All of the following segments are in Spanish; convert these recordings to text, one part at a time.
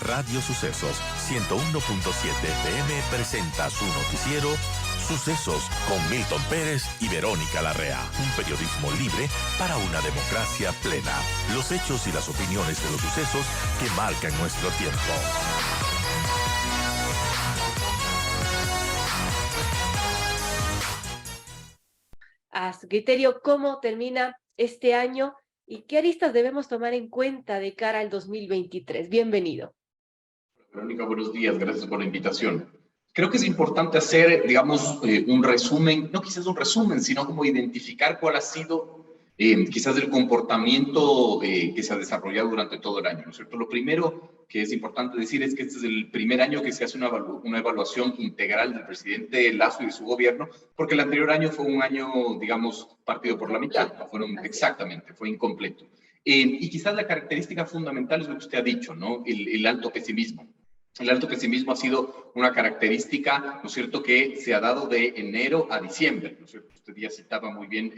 Radio Sucesos 101.7 FM presenta su noticiero Sucesos con Milton Pérez y Verónica Larrea. Un periodismo libre para una democracia plena. Los hechos y las opiniones de los sucesos que marcan nuestro tiempo. A su criterio, ¿cómo termina este año y qué aristas debemos tomar en cuenta de cara al 2023? Bienvenido. Verónica, buenos días, gracias por la invitación. Creo que es importante hacer, digamos, un resumen, no quizás un resumen, sino como identificar cuál ha sido quizás el comportamiento que se ha desarrollado durante todo el año, ¿no es cierto? Lo primero que es importante decir es que este es el primer año que se hace una evaluación integral del presidente Lasso y de su gobierno, porque el anterior año fue un año, digamos, partido por la mitad, no fueron exactamente, fue incompleto. Y quizás la característica fundamental es lo que usted ha dicho, ¿no? El alto pesimismo. El alto pesimismo ha sido una característica, ¿no es cierto?, que se ha dado de enero a diciembre, ¿no es cierto? Usted ya citaba muy bien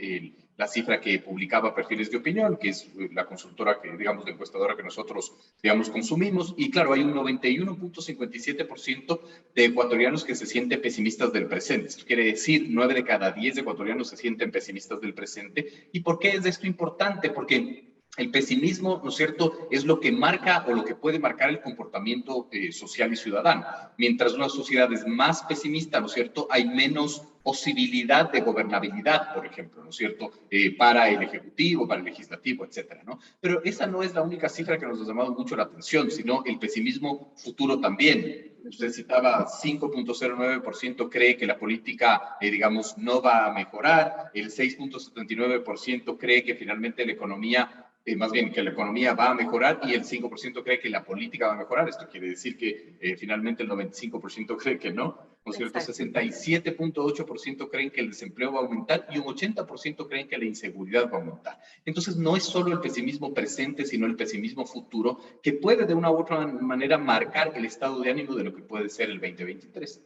la cifra que publicaba Perfiles de Opinión, que es la consultora, que, digamos, la encuestadora que nosotros, digamos, consumimos. Y claro, hay un 91.57% de ecuatorianos que se sienten pesimistas del presente. Esto quiere decir, 9 de cada 10 ecuatorianos se sienten pesimistas del presente. ¿Y por qué es esto importante? Porque el pesimismo, ¿no es cierto?, es lo que marca o lo que puede marcar el comportamiento social y ciudadano. Mientras una sociedad es más pesimista, ¿no es cierto?, hay menos posibilidad de gobernabilidad, por ejemplo, ¿no es cierto?, para el Ejecutivo, para el Legislativo, etcétera, ¿no? Pero esa no es la única cifra que nos ha llamado mucho la atención, sino el pesimismo futuro también. Usted citaba 5.09% cree que la política, digamos, no va a mejorar, el 6.79% cree que finalmente la economía más bien que la economía va a mejorar y el 5% cree que la política va a mejorar. Esto quiere decir que finalmente el 95% cree que no, ¿no es cierto? 67.8% creen que el desempleo va a aumentar y un 80% creen que la inseguridad va a aumentar. Entonces no es solo el pesimismo presente, sino el pesimismo futuro que puede de una u otra manera marcar el estado de ánimo de lo que puede ser el 2023.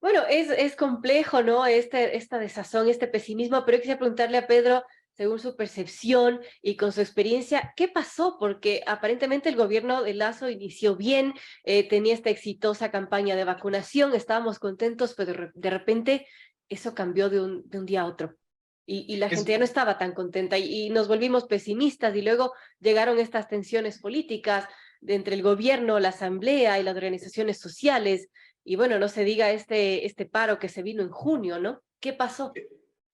Bueno, es complejo, ¿no? Esta desazón, este pesimismo, pero yo quisiera preguntarle a Pedro, según su percepción y con su experiencia, ¿qué pasó? Porque aparentemente el gobierno de Lasso inició bien, tenía esta exitosa campaña de vacunación, estábamos contentos, pero de repente eso cambió de un día a otro. Y la gente ya no estaba tan contenta y nos volvimos pesimistas y luego llegaron estas tensiones políticas entre el gobierno, la asamblea y las organizaciones sociales. Y bueno, no se diga este paro que se vino en junio, ¿no? ¿Qué pasó?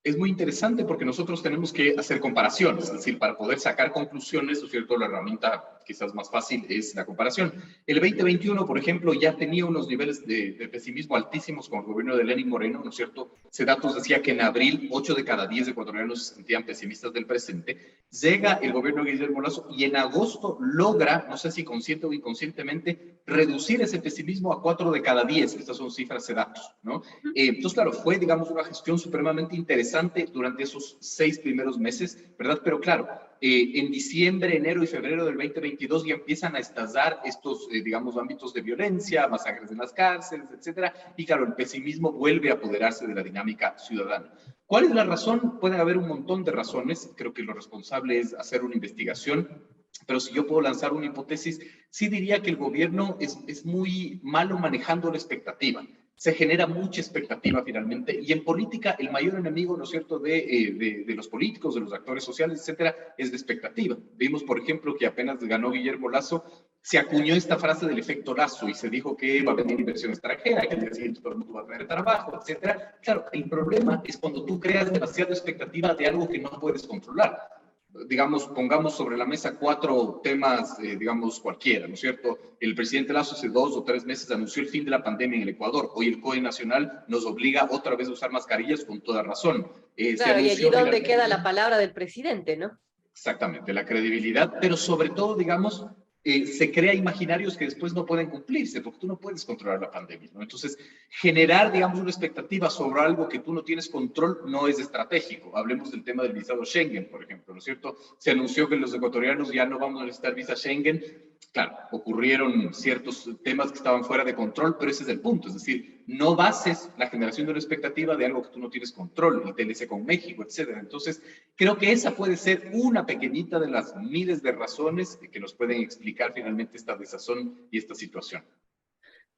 Es muy interesante porque nosotros tenemos que hacer comparaciones, es decir, para poder sacar conclusiones, ¿no es cierto? La herramienta quizás más fácil es la comparación. El 2021, por ejemplo, ya tenía unos niveles de pesimismo altísimos con el gobierno de Lenín Moreno, ¿no es cierto? Datos decía que en abril 8 de cada 10 ecuatorianos se sentían pesimistas del presente. Llega el gobierno de Guillermo Lasso y en agosto logra, no sé si consciente o inconscientemente, reducir ese pesimismo a 4 de cada 10. Estas son cifras de datos, ¿no? Entonces, claro, fue, digamos, una gestión supremamente interesante durante esos 6 primeros meses, ¿verdad? Pero claro, en diciembre, enero y febrero del 2022 ya empiezan a estallar estos, digamos, ámbitos de violencia, masacres en las cárceles, etcétera, y claro, el pesimismo vuelve a apoderarse de la dinámica ciudadana. ¿Cuál es la razón? Pueden haber un montón de razones, creo que lo responsable es hacer una investigación, pero si yo puedo lanzar una hipótesis, sí diría que el gobierno es muy malo manejando la expectativa. Se genera mucha expectativa finalmente, y en política el mayor enemigo, ¿no es cierto?, de los políticos, de los actores sociales, etcétera, es la expectativa. Vimos, por ejemplo, que apenas ganó Guillermo Lasso, se acuñó esta frase del efecto Lasso y se dijo que va a venir inversión extranjera, que al día siguiente todo el mundo va a tener trabajo, etcétera. Claro, el problema es cuando tú creas demasiada expectativa de algo que no puedes controlar. Digamos, pongamos sobre la mesa 4 temas, digamos, cualquiera, ¿no es cierto? El presidente Lasso hace 2 o 3 meses anunció el fin de la pandemia en el Ecuador. Hoy el COE Nacional nos obliga otra vez a usar mascarillas con toda razón. Claro, y allí donde queda la palabra del presidente, ¿no? Exactamente, la credibilidad, pero sobre todo, digamos, se crea imaginarios que después no pueden cumplirse, porque tú no puedes controlar la pandemia, ¿no? Entonces, generar, digamos, una expectativa sobre algo que tú no tienes control no es estratégico. Hablemos del tema del visado Schengen, por ejemplo, ¿no es cierto? Se anunció que los ecuatorianos ya no vamos a necesitar visa Schengen, claro, ocurrieron ciertos temas que estaban fuera de control, pero ese es el punto. Es decir, no bases la generación de una expectativa de algo que tú no tienes control, el TLC con México, etcétera. Entonces, creo que esa puede ser una pequeñita de las miles de razones que nos pueden explicar finalmente esta desazón y esta situación.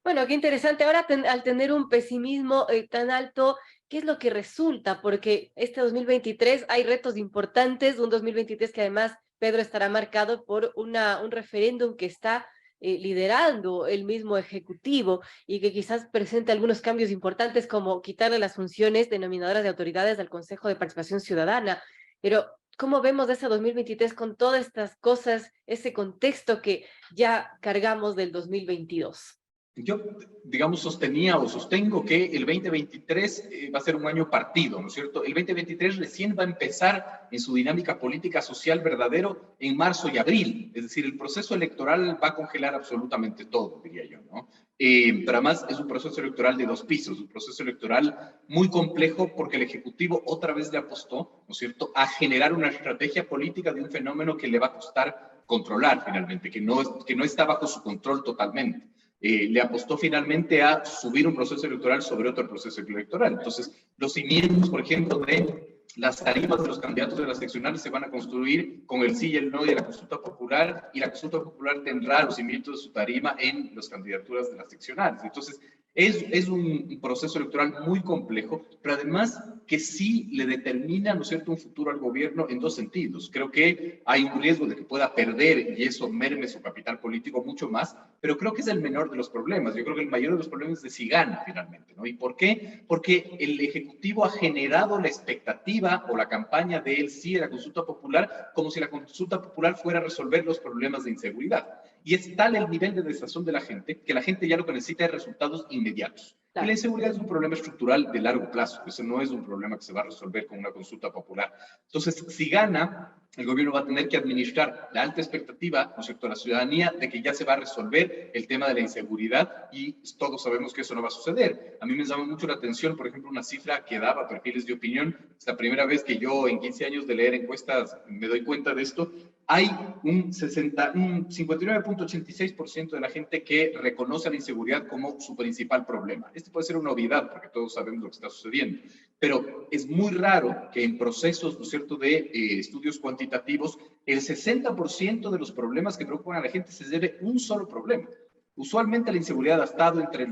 Bueno, qué interesante. Ahora, al tener un pesimismo tan alto, ¿qué es lo que resulta? Porque este 2023 hay retos importantes, un 2023 que además, Pedro, estará marcado por un referéndum que está liderando el mismo Ejecutivo y que quizás presente algunos cambios importantes como quitarle las funciones denominadoras de autoridades al Consejo de Participación Ciudadana. Pero, ¿cómo vemos ese 2023 con todas estas cosas, ese contexto que ya cargamos del 2022? Yo, digamos, sostenía o sostengo que el 2023 va a ser un año partido, ¿no es cierto? El 2023 recién va a empezar en su dinámica política social verdadero en marzo y abril. Es decir, el proceso electoral va a congelar absolutamente todo, diría yo, ¿no? Pero además es un proceso electoral de dos pisos, un proceso electoral muy complejo porque el Ejecutivo otra vez le apostó, ¿no es cierto?, a generar una estrategia política de un fenómeno que le va a costar controlar finalmente, que no está bajo su control totalmente. Le apostó finalmente a subir un proceso electoral sobre otro proceso electoral. Entonces, los cimientos, por ejemplo, de las tarifas de los candidatos de las seccionales se van a construir con el sí y el no de la consulta popular, y la consulta popular tendrá los cimientos de su tarima en las candidaturas de las seccionales. Entonces, es un proceso electoral muy complejo, pero además que sí le determina, ¿no es cierto?, un futuro al gobierno en dos sentidos. Creo que hay un riesgo de que pueda perder y eso merme su capital político mucho más, pero creo que es el menor de los problemas. Yo creo que el mayor de los problemas es de si gana finalmente, ¿no? ¿Y por qué? Porque el Ejecutivo ha generado la expectativa o la campaña de él sí de la consulta popular como si la consulta popular fuera a resolver los problemas de inseguridad. Y es tal el nivel de desazón de la gente que la gente ya lo que necesita es resultados inmediatos. Claro. Y la inseguridad es un problema estructural de largo plazo. Ese no es un problema que se va a resolver con una consulta popular. Entonces, si gana, el gobierno va a tener que administrar la alta expectativa, ¿no es cierto?, de la ciudadanía de que ya se va a resolver el tema de la inseguridad, y todos sabemos que eso no va a suceder. A mí me llama mucho la atención, por ejemplo, una cifra que daba Perfiles de Opinión. Es la primera vez que yo en 15 años de leer encuestas me doy cuenta de esto. Hay un 59.86% de la gente que reconoce la inseguridad como su principal problema. Este puede ser una obviedad porque todos sabemos lo que está sucediendo, pero es muy raro que en procesos, ¿no es cierto?, de estudios cuantitativos, el 60% de los problemas que preocupan a la gente se debe a un solo problema. Usualmente la inseguridad ha estado entre el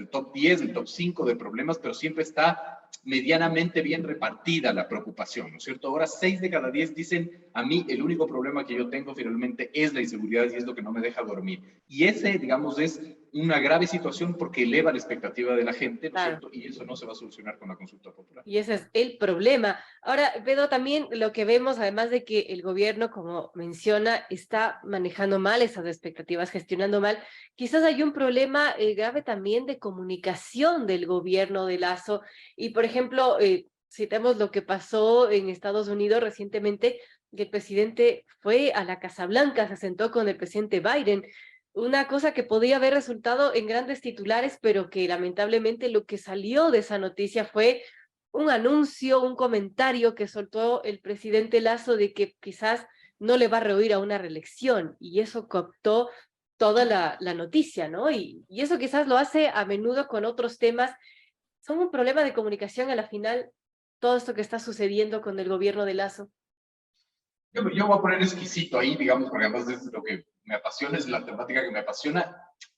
top 10, el top 5 de problemas, pero siempre está medianamente bien repartida la preocupación, ¿no es cierto? Ahora 6 de cada 10 dicen, a mí el único problema que yo tengo finalmente es la inseguridad y es lo que no me deja dormir. Y ese, digamos, es una grave situación porque eleva la expectativa de la gente, ¿no es cierto? Y eso no se va a solucionar con la consulta popular. Y ese es el problema. Ahora, Pedro, también lo que vemos, además de que el gobierno, como menciona, está manejando mal esas expectativas, gestionando mal, quizás hay un problema grave también de comunicación del gobierno de Lasso. Y, por ejemplo, citemos lo que pasó en Estados Unidos recientemente, que el presidente fue a la Casa Blanca, se sentó con el presidente Biden, una cosa que podía haber resultado en grandes titulares, pero que lamentablemente lo que salió de esa noticia fue un anuncio, un comentario que soltó el presidente Lasso de que quizás no le va a rehuir a una reelección, y eso cooptó toda la noticia, ¿no? Y eso quizás lo hace a menudo con otros temas. Son un problema de comunicación a la final, todo esto que está sucediendo con el gobierno de Lasso. Yo voy a poner exquisito ahí, digamos, porque además es lo que me apasiona, es la temática que me apasiona.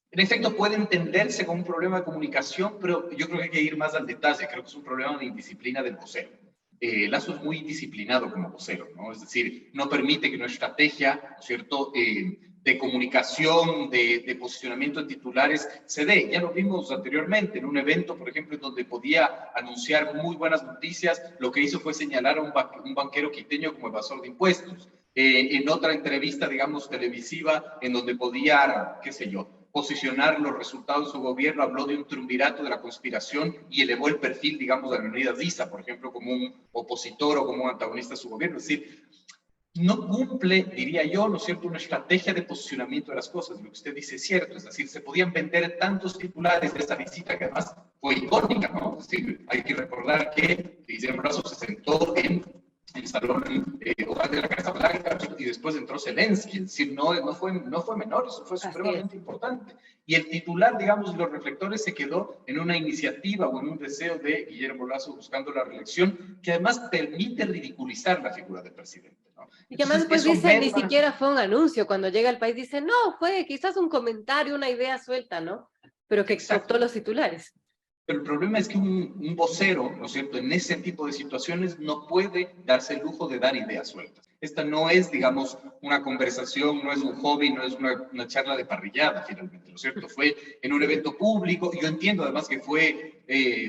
En efecto, puede entenderse como un problema de comunicación, pero yo creo que hay que ir más al detalle. Creo que es un problema de indisciplina del vocero. Lasso es muy disciplinado como vocero, ¿no? Es decir, no permite que una estrategia, ¿no es cierto?, de comunicación, de posicionamiento de titulares se dé. Ya lo vimos anteriormente en un evento, por ejemplo, en donde podía anunciar muy buenas noticias, lo que hizo fue señalar a un banquero quiteño como evasor de impuestos. En otra entrevista, digamos, televisiva, en donde podía, qué sé yo, posicionar los resultados de su gobierno, habló de un triunvirato de la conspiración y elevó el perfil, digamos, de Leonidas Issa, por ejemplo, como un opositor o como un antagonista de su gobierno. Es decir, no cumple, diría yo, ¿no es cierto?, una estrategia de posicionamiento de las cosas. Lo que usted dice es cierto, es decir, se podían vender tantos titulares de esa visita que además fue icónica, ¿no? Es decir, hay que recordar que Guillermo Lasso se sentó en el salón oval de la Casa Blanca, y después entró Zelensky. Es decir, no fue menor, eso fue supremamente importante. Y el titular, digamos, de los reflectores se quedó en una iniciativa o en un deseo de Guillermo Lasso buscando la reelección, que además permite ridiculizar la figura del presidente, ¿no? Y que además después Eso dice, ni merma. siquiera fue un anuncio, cuando llega al país dice, no, fue quizás un comentario, una idea suelta, ¿no? Pero que explotó los titulares. Pero el problema es que un vocero, ¿no es cierto?, en ese tipo de situaciones no puede darse el lujo de dar ideas sueltas. Esta no es, digamos, una conversación, no es un hobby, no es una charla de parrillada, finalmente, ¿no es cierto? Fue en un evento público, y yo entiendo además que fue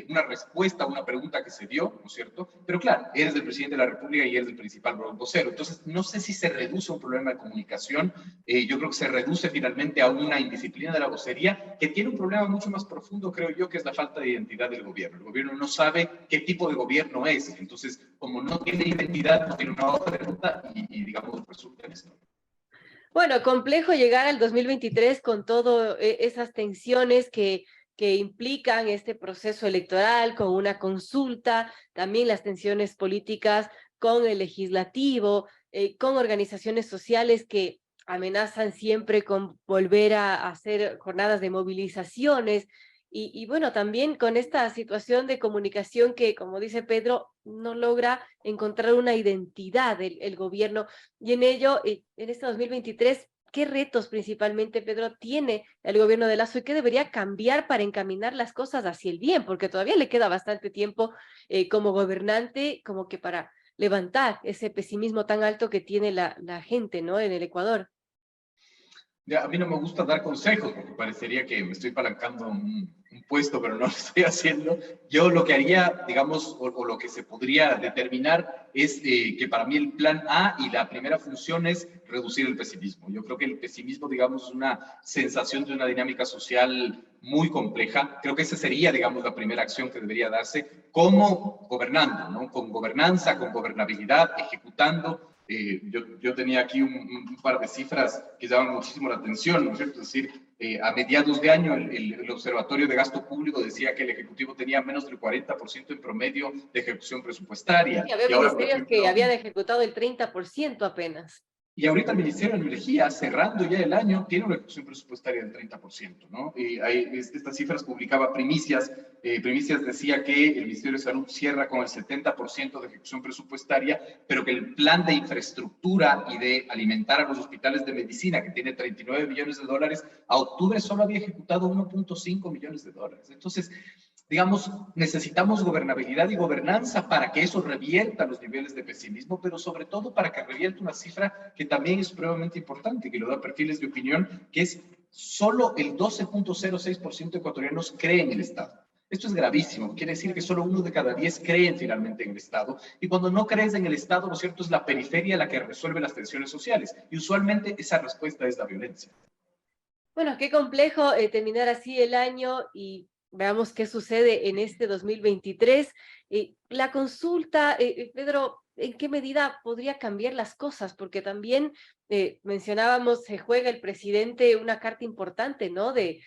una respuesta a una pregunta que se dio, ¿no es cierto? Pero claro, eres el presidente de la República y eres el principal vocero. Entonces, no sé si se reduce a un problema de comunicación, yo creo que se reduce finalmente a una indisciplina de la vocería que tiene un problema mucho más profundo, creo yo, que es la falta de identidad del gobierno. El gobierno no sabe qué tipo de gobierno es, entonces, como no tiene identidad, no tiene una hoja de ruta y digamos, resulta en esto. Bueno, complejo llegar al 2023 con todas esas tensiones que implican este proceso electoral, con una consulta, también las tensiones políticas con el legislativo, con organizaciones sociales que amenazan siempre con volver a hacer jornadas de movilizaciones. Y bueno, también con esta situación de comunicación que, como dice Pedro, no logra encontrar una identidad el gobierno. Y en ello, en este 2023, ¿qué retos principalmente, Pedro, tiene el gobierno de Lasso y qué debería cambiar para encaminar las cosas hacia el bien? Porque todavía le queda bastante tiempo como gobernante, como que para levantar ese pesimismo tan alto que tiene la gente, ¿no?, en el Ecuador. Ya, a mí no me gusta dar consejos porque parecería que me estoy palancando un puesto, pero no lo estoy haciendo. Yo lo que haría, digamos, o lo que se podría determinar es que para mí el plan A y la primera función es reducir el pesimismo. Yo creo que el pesimismo, digamos, es una sensación de una dinámica social muy compleja. Creo que esa sería, digamos, la primera acción que debería darse como gobernando, ¿no? Con gobernanza, con gobernabilidad, ejecutando. Yo tenía aquí un par de cifras que llaman muchísimo la atención, ¿no es cierto? Es decir, a mediados de año el Observatorio de Gasto Público decía que el Ejecutivo tenía menos del 40% en promedio de ejecución presupuestaria. Y había Y ahora, por ministerios ejemplo, que habían ejecutado el 30% apenas. y ahorita el Ministerio de Energía, cerrando ya el año, tiene una ejecución presupuestaria del 30%, ¿no? Estas cifras publicaba Primicias. Primicias decía que el Ministerio de Salud cierra con el 70% de ejecución presupuestaria, pero que el plan de infraestructura y de alimentar a los hospitales de medicina, que tiene 39 millones de dólares, a octubre solo había ejecutado 1.5 millones de dólares. Entonces, digamos, necesitamos gobernabilidad y gobernanza para que eso revierta los niveles de pesimismo, pero sobre todo para que revierta una cifra que también es supremamente importante, que lo da Perfiles de Opinión, que es solo el 12.06% de ecuatorianos cree en el Estado. Esto es gravísimo, quiere decir que solo 1 de cada 10 creen finalmente en el Estado, y cuando no crees en el Estado, ¿no es cierto?, es la periferia la que resuelve las tensiones sociales, y usualmente esa respuesta es la violencia. Bueno, qué complejo terminar así el año y veamos qué sucede en este 2023. La consulta, Pedro, ¿en qué medida podría cambiar las cosas? Porque también mencionábamos, se juega el presidente una carta importante, ¿no? De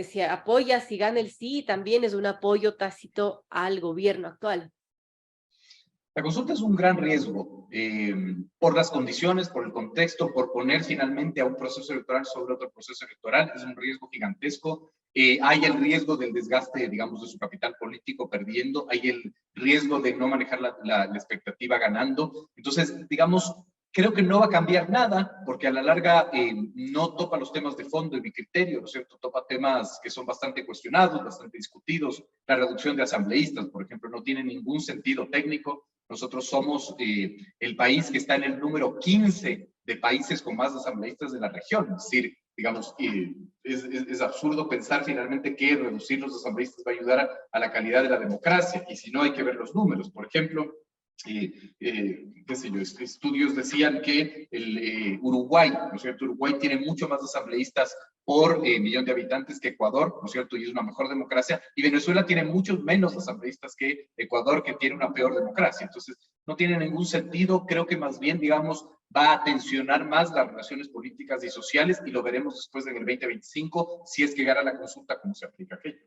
si apoya, si gana el sí, también es un apoyo tácito al gobierno actual. La consulta es un gran riesgo por las condiciones, por el contexto, por poner finalmente a un proceso electoral sobre otro proceso electoral. Es un riesgo gigantesco. Hay el riesgo del desgaste, digamos, de su capital político perdiendo. Hay el riesgo de no manejar la expectativa ganando. Entonces, digamos, creo que no va a cambiar nada porque a la larga no topa los temas de fondo en mi criterio, ¿no es cierto? Topa temas que son bastante cuestionados, bastante discutidos. La reducción de asambleístas, por ejemplo, no tiene ningún sentido técnico. Nosotros somos el país que está en el número 15 de países con más asambleístas de la región. Es decir, digamos, es absurdo pensar finalmente que reducir los asambleístas va a ayudar a la calidad de la democracia. Y si no, hay que ver los números. Por ejemplo, qué sé yo, estudios decían que Uruguay, ¿no es cierto? Uruguay tiene mucho más asambleístas por millón de habitantes que Ecuador, ¿no es cierto? Y es una mejor democracia. Y Venezuela tiene muchos menos asambleístas que Ecuador, que tiene una peor democracia. Entonces, no tiene ningún sentido. Creo que más bien, digamos, va a tensionar más las relaciones políticas y sociales y lo veremos después en el 2025 si es que gana la consulta, cómo se aplica aquello.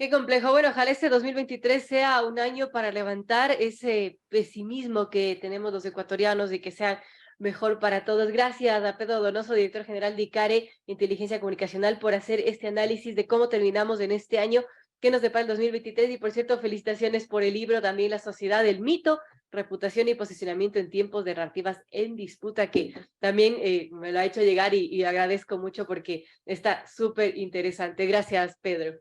Qué complejo. Bueno, ojalá este 2023 sea un año para levantar ese pesimismo que tenemos los ecuatorianos y que sea mejor para todos. Gracias a Pedro Donoso, director general de ICARE, Inteligencia Comunicacional, por hacer este análisis de cómo terminamos en este año, qué nos depara el 2023. Y por cierto, felicitaciones por el libro, también La Sociedad del Mito, reputación y posicionamiento en tiempos de narrativas en disputa, que también me lo ha hecho llegar y agradezco mucho porque está súper interesante. Gracias, Pedro.